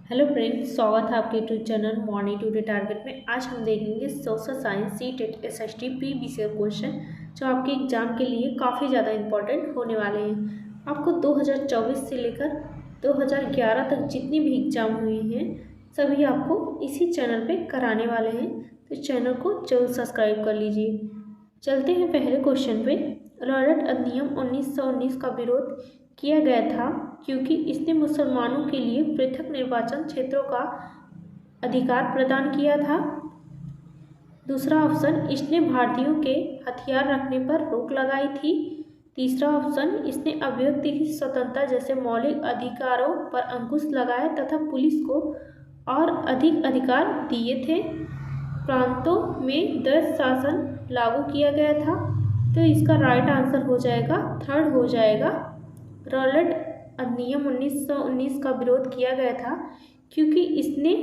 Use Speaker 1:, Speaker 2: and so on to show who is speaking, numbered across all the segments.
Speaker 1: Hello friends, स्वागत है आपके YouTube channel morning today target में। आज हम देखेंगे social science CTET SST previous year question जो आपके एग्जाम के लिए काफ़ी ज़्यादा इंपॉर्टेंट होने वाले हैं। आपको 2024 से लेकर 2011 तक जितनी भी एग्जाम हुए हैं सभी आपको इसी चैनल पे कराने वाले हैं, तो इस चैनल को जरूर सब्सक्राइब कर लीजिए। चलते हैं पहले क्वेश्चन पे। रॉयट अधिनियम 1919 का विरोध किया गया था क्योंकि इसने मुसलमानों के लिए पृथक निर्वाचन क्षेत्रों का अधिकार प्रदान किया था। दूसरा ऑप्शन, इसने भारतीयों के हथियार रखने पर रोक लगाई थी। तीसरा ऑप्शन, इसने अभिव्यक्ति की स्वतंत्रता जैसे मौलिक अधिकारों पर अंकुश लगाया तथा पुलिस को और अधिक अधिकार दिए थे। प्रांतों में दस्त शासन लागू किया गया था। तो इसका राइट आंसर हो जाएगा, थर्ड हो जाएगा। रॉयट अधिनियम 1919 का विरोध किया गया था क्योंकि इसने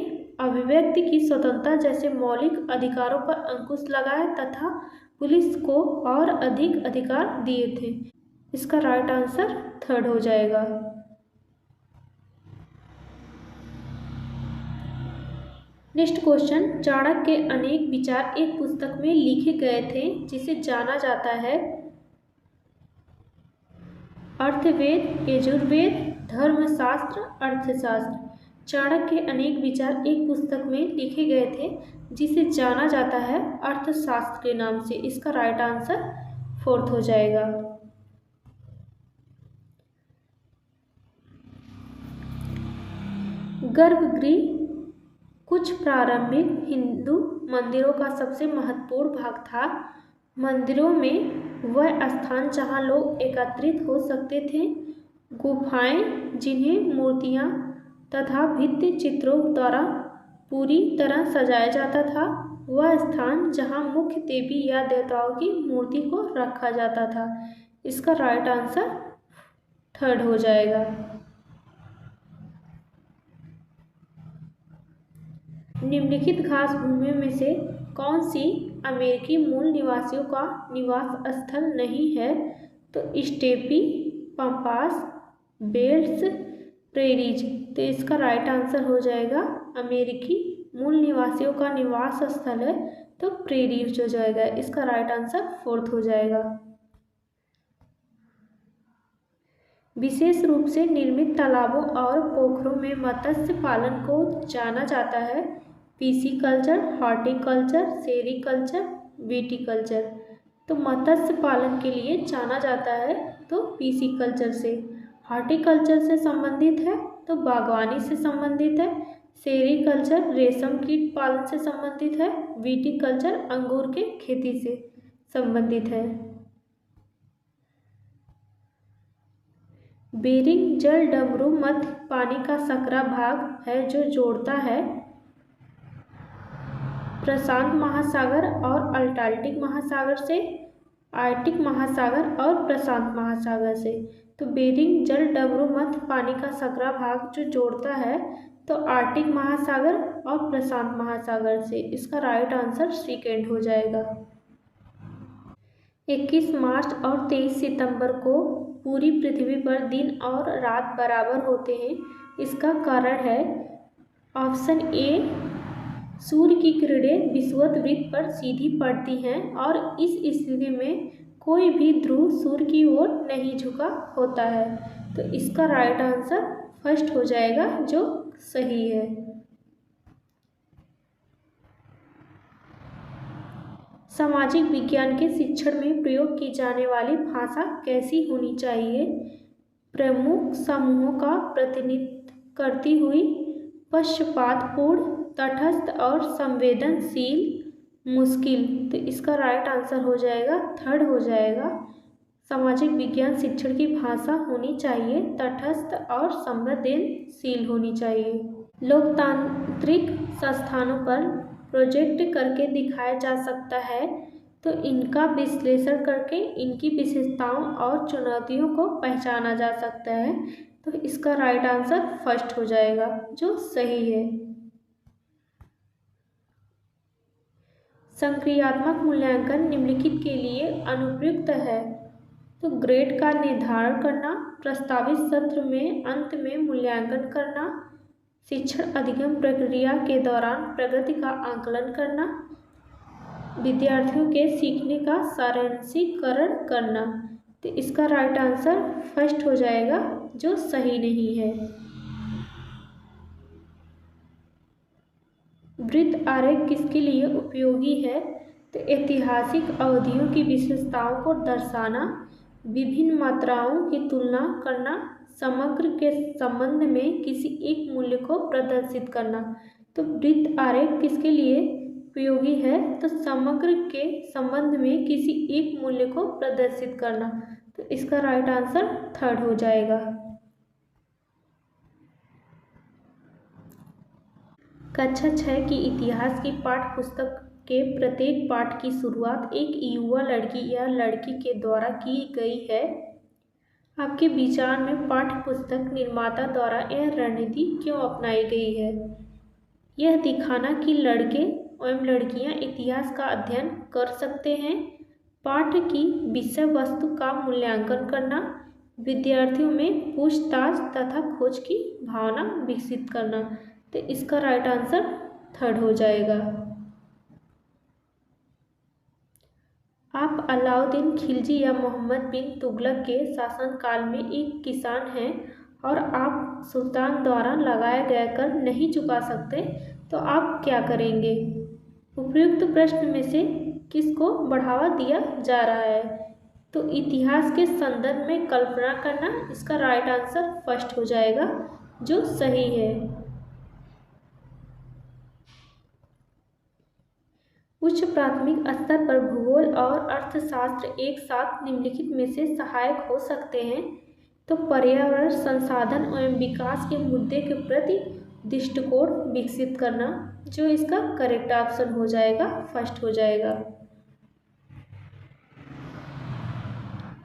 Speaker 1: अभिव्यक्ति की स्वतंत्रता जैसे मौलिक अधिकारों पर अंकुश लगाया तथा पुलिस को और अधिक अधिकार दिए थे। इसका राइट आंसर थर्ड हो जाएगा। नेक्स्ट क्वेश्चन, चाणक्य के अनेक विचार एक पुस्तक में लिखे गए थे जिसे जाना जाता है अर्थवेद, यजुर्वेद, धर्मशास्त्र, अर्थशास्त्र। चाणक्य के अनेक विचार एक पुस्तक में लिखे गए थे जिसे जाना जाता है अर्थशास्त्र के नाम से। इसका राइट आंसर फोर्थ हो जाएगा। गर्भगृह कुछ प्रारंभिक हिंदू मंदिरों का सबसे महत्वपूर्ण भाग था। मंदिरों में वह स्थान जहां लोग एकत्रित हो सकते थे। गुफाएं जिन्हें मूर्तियां तथा भित्ति चित्रों द्वारा पूरी तरह सजाया जाता था। वह स्थान जहां मुख्य देवी या देवताओं की मूर्ति को रखा जाता था। इसका राइट आंसर थर्ड हो जाएगा। निम्नलिखित घास भूमि में से कौन सी अमेरिकी मूल निवासियों का निवास स्थल नहीं है? तो स्टेपी, पम्पास, बेल्ट्स, प्रेरीज। तो इसका राइट आंसर हो जाएगा अमेरिकी मूल निवासियों का निवास स्थल है तो प्रेरीज हो जाएगा। इसका राइट आंसर फोर्थ हो जाएगा। विशेष रूप से निर्मित तालाबों और पोखरों में मत्स्य पालन को जाना जाता है पीसीकल्चर, हॉर्टिकल्चर, सेरीकल्चर, विटीकल्चर। तो मत्स्य पालन के लिए जाना जाता है तो पीसीकल्चर से। हॉर्टिकल्चर से संबंधित है तो बागवानी से संबंधित है। सेरीकल्चर रेशम कीट पालन से संबंधित है। विटीकल्चर अंगूर के खेती से संबंधित है। बेरिंग जल डमरू मध्य पानी का सकरा भाग है जो जोड़ता है प्रशांत महासागर और अटलांटिक महासागर से, आर्कटिक महासागर और प्रशांत महासागर से। तो बेरिंग जल डमरू मध्य पानी का सकरा भाग जो जोड़ता है तो आर्कटिक महासागर और प्रशांत महासागर से। इसका राइट आंसर सेकेंड हो जाएगा। 21 मार्च और 23 सितंबर को पूरी पृथ्वी पर दिन और रात बराबर होते हैं। इसका कारण है ऑप्शन ए, सूर्य की किरणें विषुवत वृत्त पर सीधी पड़ती हैं और इस स्थिति में कोई भी ध्रुव सूर्य की ओर नहीं झुका होता है। तो इसका राइट आंसर फर्स्ट हो जाएगा जो सही है। सामाजिक विज्ञान के शिक्षण में प्रयोग की जाने वाली भाषा कैसी होनी चाहिए? प्रमुख समूहों का प्रतिनिधित्व करती हुई, पक्षपातपूर्ण, तटस्थ और संवेदनशील, मुश्किल। तो इसका राइट आंसर हो जाएगा, थर्ड हो जाएगा। सामाजिक विज्ञान शिक्षण की भाषा होनी चाहिए तटस्थ और संवेदनशील होनी चाहिए। लोकतांत्रिक संस्थानों पर प्रोजेक्ट करके दिखाया जा सकता है तो इनका विश्लेषण करके इनकी विशेषताओं और चुनौतियों को पहचाना जा सकता है। तो इसका राइट आंसर फर्स्ट हो जाएगा जो सही है। संक्रियात्मक मूल्यांकन निम्नलिखित के लिए अनुपयुक्त है। तो ग्रेड का निर्धारण करना, प्रस्तावित सत्र में अंत में मूल्यांकन करना, शिक्षण अधिगम प्रक्रिया के दौरान प्रगति का आकलन करना, विद्यार्थियों के सीखने का सारांशीकरण करना। तो इसका राइट आंसर फर्स्ट हो जाएगा, जो सही नहीं है। वृत्त आरेख किसके लिए उपयोगी है? तो ऐतिहासिक अवधियों की विशेषताओं को दर्शाना, विभिन्न मात्राओं की तुलना करना, समग्र के संबंध में किसी एक मूल्य को प्रदर्शित करना। तो वृत्त आरेख किसके लिए उपयोगी है? तो समग्र के संबंध में किसी एक मूल्य को प्रदर्शित करना। तो इसका राइट आंसर थर्ड हो जाएगा। कक्षा 6 की इतिहास की पाठ्य पुस्तक के प्रत्येक पाठ की शुरुआत एक युवा लड़की या लड़की के द्वारा की गई है। आपके विचार में पाठ्य पुस्तक निर्माता द्वारा यह रणनीति क्यों अपनाई गई है? यह दिखाना कि लड़के एवं लड़कियां इतिहास का अध्ययन कर सकते हैं, पाठ की विषय वस्तु का मूल्यांकन करना, विद्यार्थियों में पूछताछ तथा खोज की भावना विकसित करना। तो इसका राइट आंसर थर्ड हो जाएगा। आप अलाउद्दीन खिलजी या मोहम्मद बिन तुगलक के शासनकाल में एक किसान हैं और आप सुल्तान द्वारा लगाया गया कर नहीं चुका सकते, तो आप क्या करेंगे? उपयुक्त प्रश्न में से किसको बढ़ावा दिया जा रहा है? तो इतिहास के संदर्भ में कल्पना करना, इसका राइट आंसर फर्स्ट हो जाएगा, जो सही है। उच्च प्राथमिक स्तर पर भूगोल और अर्थशास्त्र एक साथ निम्नलिखित में से सहायक हो सकते हैं। तो पर्यावरण संसाधन एवं विकास के मुद्दे के प्रति दृष्टिकोण विकसित करना, जो इसका करेक्ट ऑप्शन हो जाएगा, फर्स्ट हो जाएगा।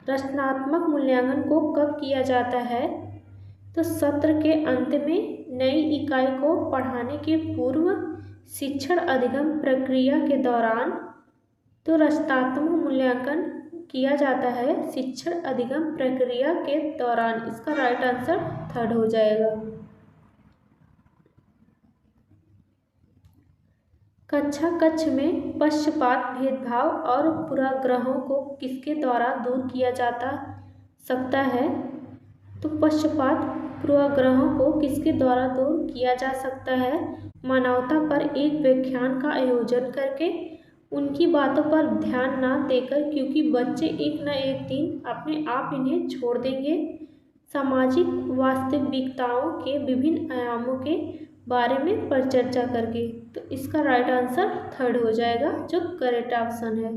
Speaker 1: रचनात्मक मूल्यांकन को कब किया जाता है? तो सत्र के अंत में, नई इकाई को पढ़ाने के पूर्व, शिक्षण अधिगम प्रक्रिया के दौरान। तो रचनात्मक मूल्यांकन किया जाता है शिक्षण अधिगम प्रक्रिया के दौरान। इसका राइट आंसर थर्ड हो जाएगा। कक्ष में पक्षपात, भेदभाव और पूर्वाग्रहों को किसके द्वारा दूर किया जाता सकता है? तो पक्षपात, पूर्वाग्रहों को किसके द्वारा दूर किया जा सकता है? मानवता पर एक व्याख्यान का आयोजन करके, उनकी बातों पर ध्यान न देकर, क्योंकि बच्चे एक न एक दिन अपने आप इन्हें छोड़ देंगे, सामाजिक वास्तविकताओं के विभिन्न आयामों के बारे में परिचर्चा करके। तो इसका राइट आंसर थर्ड हो जाएगा, जो करेक्ट ऑप्शन है।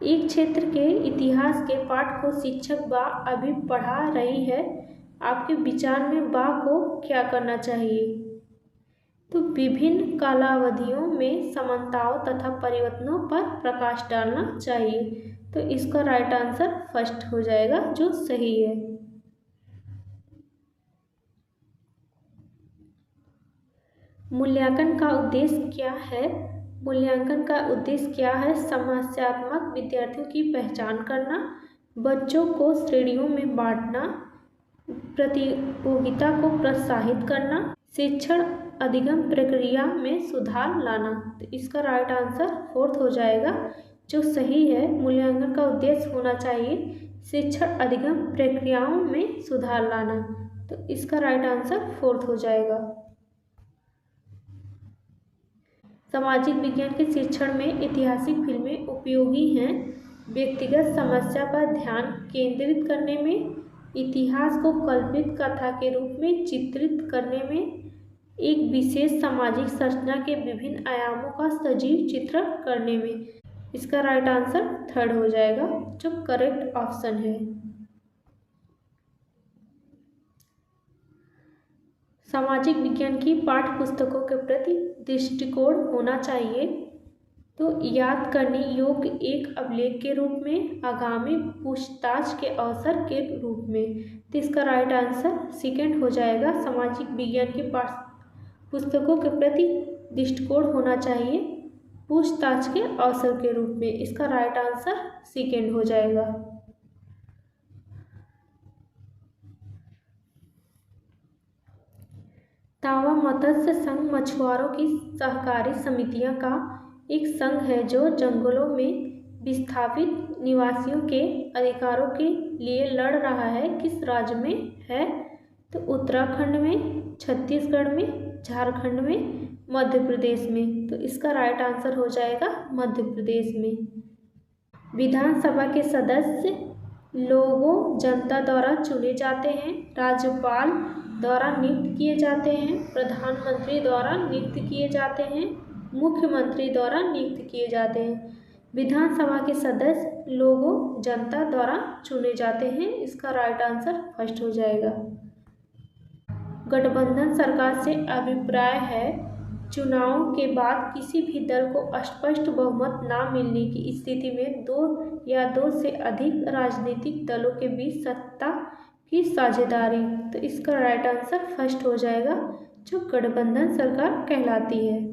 Speaker 1: एक क्षेत्र के इतिहास के पाठ को शिक्षक बा अभी पढ़ा रही है, आपके विचार में बा को क्या करना चाहिए? तो विभिन्न कालावधियों में समानताओं तथा परिवर्तनों पर प्रकाश डालना चाहिए। तो इसका राइट आंसर फर्स्ट हो जाएगा, जो सही है। मूल्यांकन का उद्देश्य क्या है? मूल्यांकन का उद्देश्य क्या है? समस्यात्मक विद्यार्थियों की पहचान करना, बच्चों को श्रेणियों में बांटना, प्रतियोगिता को प्रोत्साहित करना, शिक्षण अधिगम प्रक्रिया में सुधार लाना। तो इसका राइट आंसर फोर्थ हो जाएगा, जो सही है। मूल्यांकन का उद्देश्य होना चाहिए शिक्षण अधिगम प्रक्रियाओं में सुधार लाना। तो इसका राइट आंसर फोर्थ हो जाएगा। सामाजिक विज्ञान के शिक्षण में ऐतिहासिक फिल्में उपयोगी हैं। व्यक्तिगत समस्या पर ध्यान केंद्रित करने में, इतिहास को कल्पित कथा के रूप में चित्रित करने में, एक विशेष सामाजिक संरचना के विभिन्न आयामों का सजीव चित्रण करने में। इसका राइट आंसर थर्ड हो जाएगा, जो करेक्ट ऑप्शन है। सामाजिक विज्ञान की पाठ्य पुस्तकों के प्रति दृष्टिकोण होना चाहिए। तो याद करने योग्य एक अभिलेख के रूप में, आगामी पूछताछ के अवसर के रूप में। तो इसका राइट आंसर सेकेंड हो जाएगा। सामाजिक विज्ञान की पाठ्य पुस्तकों के प्रति दृष्टिकोण होना चाहिए पूछताछ के अवसर के रूप में। इसका राइट आंसर सेकेंड हो जाएगा। तावा मत्स्य संघ मछुआरों की सहकारी समितियां का एक संघ है जो जंगलों में विस्थापित निवासियों के अधिकारों के लिए लड़ रहा है। किस राज्य में है? तो उत्तराखंड में, छत्तीसगढ़ में, झारखंड में, मध्य प्रदेश में। तो इसका राइट आंसर हो जाएगा मध्य प्रदेश में। विधानसभा के सदस्य लोगों जनता द्वारा चुने जाते हैं, राज्यपाल द्वारा नियुक्त किए जाते हैं, प्रधानमंत्री द्वारा नियुक्त किए जाते हैं, मुख्यमंत्री द्वारा नियुक्त किए जाते हैं। विधानसभा के सदस्य लोगों जनता द्वारा चुने जाते हैं। इसका राइट आंसर फर्स्ट हो जाएगा। गठबंधन सरकार से अभिप्राय है चुनाव के बाद किसी भी दल को स्पष्ट बहुमत न मिलने की स्थिति में दो या दो से अधिक राजनीतिक दलों के बीच सत्ता की साझेदारी। तो इसका राइट आंसर फर्स्ट हो जाएगा, जो गठबंधन सरकार कहलाती है।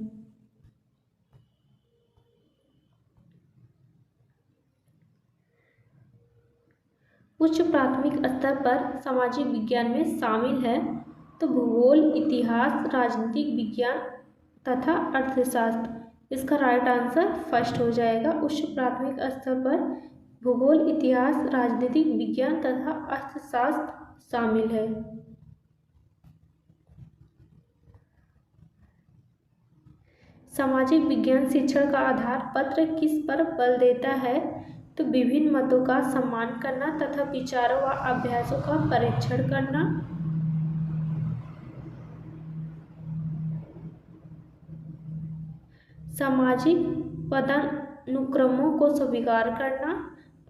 Speaker 1: उच्च प्राथमिक स्तर पर सामाजिक विज्ञान में शामिल है तो भूगोल, इतिहास, राजनीतिक विज्ञान तथा अर्थशास्त्र। इसका राइट आंसर फर्स्ट हो जाएगा। उच्च प्राथमिक स्तर पर भूगोल, इतिहास, राजनीतिक विज्ञान तथा अर्थशास्त्र शामिल है। सामाजिक विज्ञान शिक्षण का आधार पत्र किस पर बल देता है? तो विभिन्न मतों का सम्मान करना तथा विचारों व अभ्यासों का परीक्षण करना, सामाजिक पदानुक्रमों को स्वीकार करना,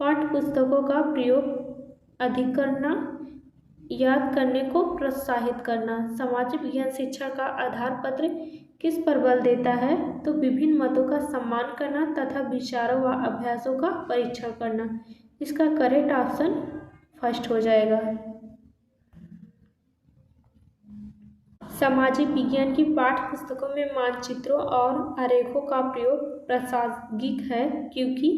Speaker 1: पाठ्य पुस्तकों का प्रयोग अधिक करना, याद करने को प्रोत्साहित करना। सामाजिक विज्ञान शिक्षा का आधार पत्र किस पर बल देता है? तो विभिन्न मतों का सम्मान करना तथा विचारों व अभ्यासों का परीक्षण करना। इसका करेक्ट ऑप्शन फर्स्ट हो जाएगा। सामाजिक विज्ञान की पाठ्य पुस्तकों में मानचित्रों और आरेखों का प्रयोग प्रासंगिक है क्योंकि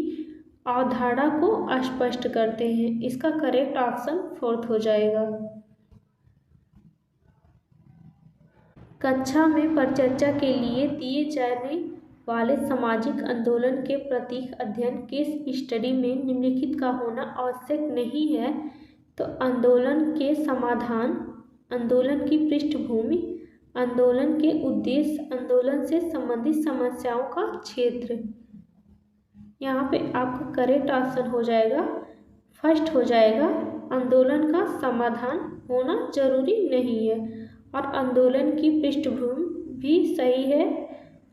Speaker 1: अवधारणा को स्पष्ट करते हैं। इसका करेक्ट ऑप्शन फोर्थ हो जाएगा। कक्षा में परिचर्चा के लिए दिए जाने वाले सामाजिक आंदोलन के प्रतीक अध्ययन केस स्टडी में निम्नलिखित का होना आवश्यक नहीं है। तो आंदोलन के समाधान, आंदोलन की पृष्ठभूमि, आंदोलन के उद्देश्य, आंदोलन से संबंधित समस्याओं का क्षेत्र। यहाँ पे आपका करेक्ट ऑप्शन हो जाएगा, फर्स्ट हो जाएगा। आंदोलन का समाधान होना जरूरी नहीं है और आंदोलन की पृष्ठभूमि भी सही है।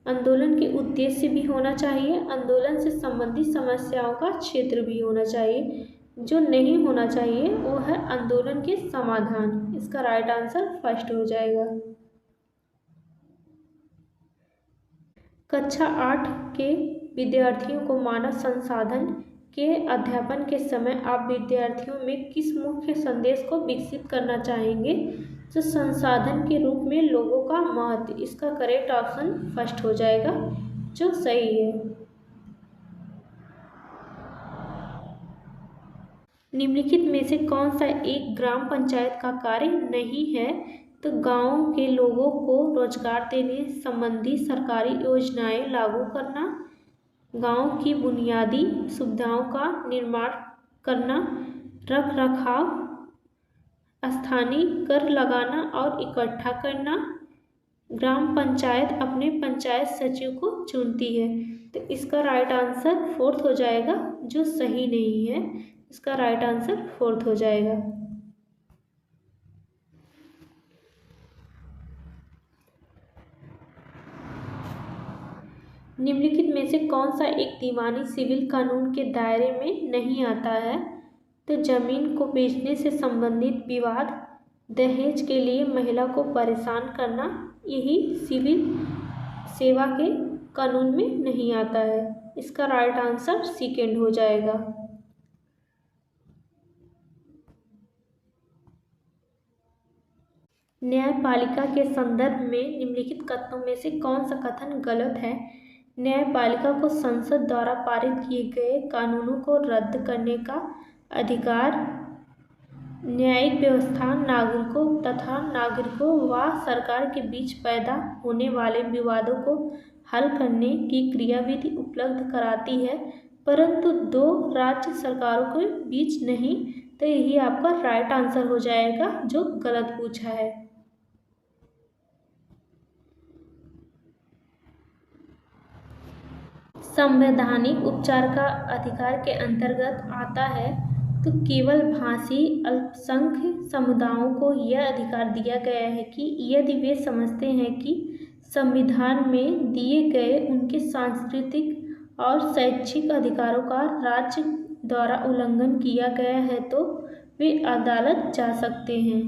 Speaker 1: आंदोलन के उद्देश्य भी होना चाहिए, आंदोलन से संबंधित समस्याओं का क्षेत्र भी होना चाहिए। जो नहीं होना चाहिए वो है आंदोलन के समाधान। इसका राइट आंसर फर्स्ट हो जाएगा। कक्षा 8 के विद्यार्थियों को मानव संसाधन के अध्यापन के समय आप विद्यार्थियों में किस मुख्य संदेश को विकसित करना चाहेंगे? तो संसाधन के रूप में लोगों का महत्व। इसका करेक्ट ऑप्शन फर्स्ट हो जाएगा, जो सही है। निम्नलिखित में से कौन सा एक ग्राम पंचायत का कार्य नहीं है? तो गाँव के लोगों को रोजगार देने संबंधी सरकारी योजनाएं लागू करना, गांव की बुनियादी सुविधाओं का निर्माण करना, रख रखाव, स्थानीय कर लगाना और इकट्ठा करना। ग्राम पंचायत अपने पंचायत सचिव को चुनती है। तो इसका राइट आंसर फोर्थ हो जाएगा, जो सही नहीं है। इसका राइट आंसर फोर्थ हो जाएगा। निम्नलिखित में से कौन सा एक दीवानी सिविल कानून के दायरे में नहीं आता है? तो जमीन को बेचने से संबंधित विवाद, दहेज के लिए महिला को परेशान करना, यही सिविल सेवा के कानून में नहीं आता है। इसका राइट आंसर सेकंड हो जाएगा। न्यायपालिका के संदर्भ में निम्नलिखित कथनों में से कौन सा कथन गलत है? न्यायपालिका को संसद द्वारा पारित किए गए कानूनों को रद्द करने का अधिकार न्यायिक व्यवस्था नागरिकों तथा नागरिकों व सरकार के बीच पैदा होने वाले विवादों को हल करने की क्रियाविधि उपलब्ध कराती है, परंतु दो राज्य सरकारों के बीच नहीं। तो यही आपका राइट आंसर हो जाएगा जो गलत पूछा है। संवैधानिक उपचार का अधिकार के अंतर्गत आता है तो केवल भाषी अल्पसंख्यक समुदायों को यह अधिकार दिया गया है कि यदि वे समझते हैं कि संविधान में दिए गए उनके सांस्कृतिक और शैक्षिक अधिकारों का राज्य द्वारा उल्लंघन किया गया है तो वे अदालत जा सकते हैं।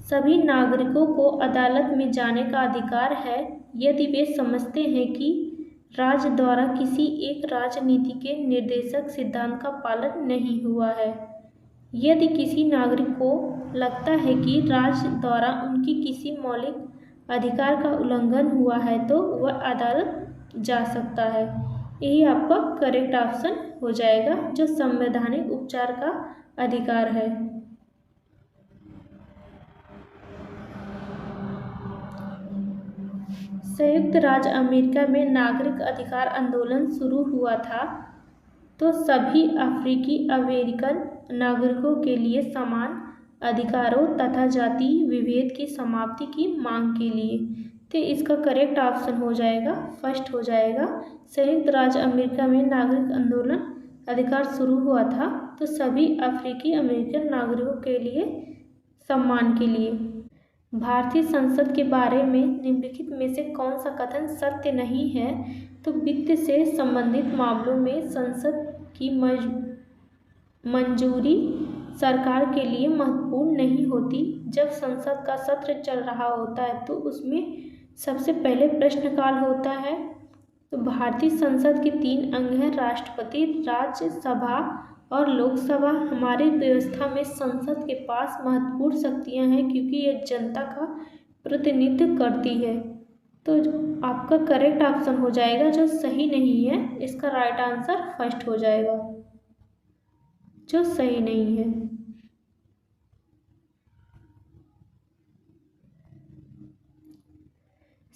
Speaker 1: सभी नागरिकों को अदालत में जाने का अधिकार है यदि वे समझते हैं कि राज्य द्वारा किसी एक राजनीति के निर्देशक सिद्धांत का पालन नहीं हुआ है। यदि किसी नागरिक को लगता है कि राज्य द्वारा उनकी किसी मौलिक अधिकार का उल्लंघन हुआ है तो वह अदालत जा सकता है। यही आपका करेक्ट ऑप्शन हो जाएगा जो संवैधानिक उपचार का अधिकार है। संयुक्त राज्य अमेरिका में नागरिक अधिकार आंदोलन शुरू हुआ था तो सभी अफ्रीकी अमेरिकन नागरिकों के लिए समान अधिकारों तथा जाति विभेद की समाप्ति की मांग के लिए। तो इसका करेक्ट ऑप्शन हो जाएगा फर्स्ट हो जाएगा। संयुक्त राज्य अमेरिका में नागरिक आंदोलन अधिकार शुरू हुआ था तो सभी अफ्रीकी अमेरिकन नागरिकों के लिए सम्मान के लिए। भारतीय संसद के बारे में निम्नलिखित में से कौन सा कथन सत्य नहीं है? तो वित्त से संबंधित मामलों में संसद की मंजूरी सरकार के लिए महत्वपूर्ण नहीं होती। जब संसद का सत्र चल रहा होता है तो उसमें सबसे पहले प्रश्नकाल होता है। तो भारतीय संसद के 3 अंग हैं, राष्ट्रपति, राज्यसभा और लोकसभा। हमारी व्यवस्था में संसद के पास महत्वपूर्ण शक्तियां हैं क्योंकि यह जनता का प्रतिनिधित्व करती है। तो आपका करेक्ट ऑप्शन हो जाएगा जो सही नहीं है, इसका राइट आंसर फर्स्ट हो जाएगा जो सही नहीं है।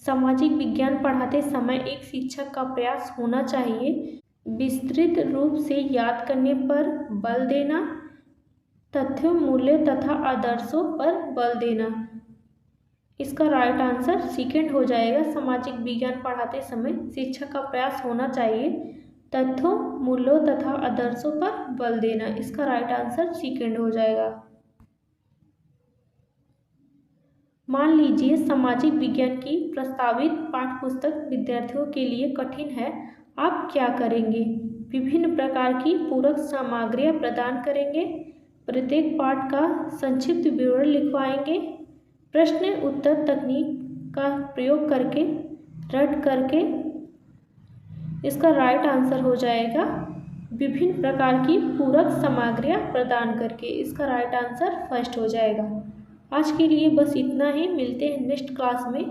Speaker 1: सामाजिक विज्ञान पढ़ाते समय एक शिक्षक का प्रयास होना चाहिए विस्तृत रूप से याद करने पर बल देना, तथ्यों, मूल्यों तथा आदर्शों पर बल देना। इसका राइट आंसर सेकंड हो जाएगा। सामाजिक विज्ञान पढ़ाते समय शिक्षक का प्रयास होना चाहिए तथ्यों, मूल्यों तथा आदर्शों पर बल देना। इसका राइट आंसर सेकंड हो जाएगा। मान लीजिए सामाजिक विज्ञान की प्रस्तावित पाठ्यपुस्तक विद्यार्थियों के लिए कठिन है, आप क्या करेंगे? विभिन्न प्रकार की पूरक सामग्रियाँ प्रदान करेंगे, प्रत्येक पाठ का संक्षिप्त विवरण लिखवाएंगे, प्रश्न उत्तर तकनीक का प्रयोग करके रट करके। इसका राइट आंसर हो जाएगा विभिन्न प्रकार की पूरक सामग्रियाँ प्रदान करके। इसका राइट आंसर फर्स्ट हो जाएगा। आज के लिए बस इतना ही, मिलते हैं नेक्स्ट क्लास में।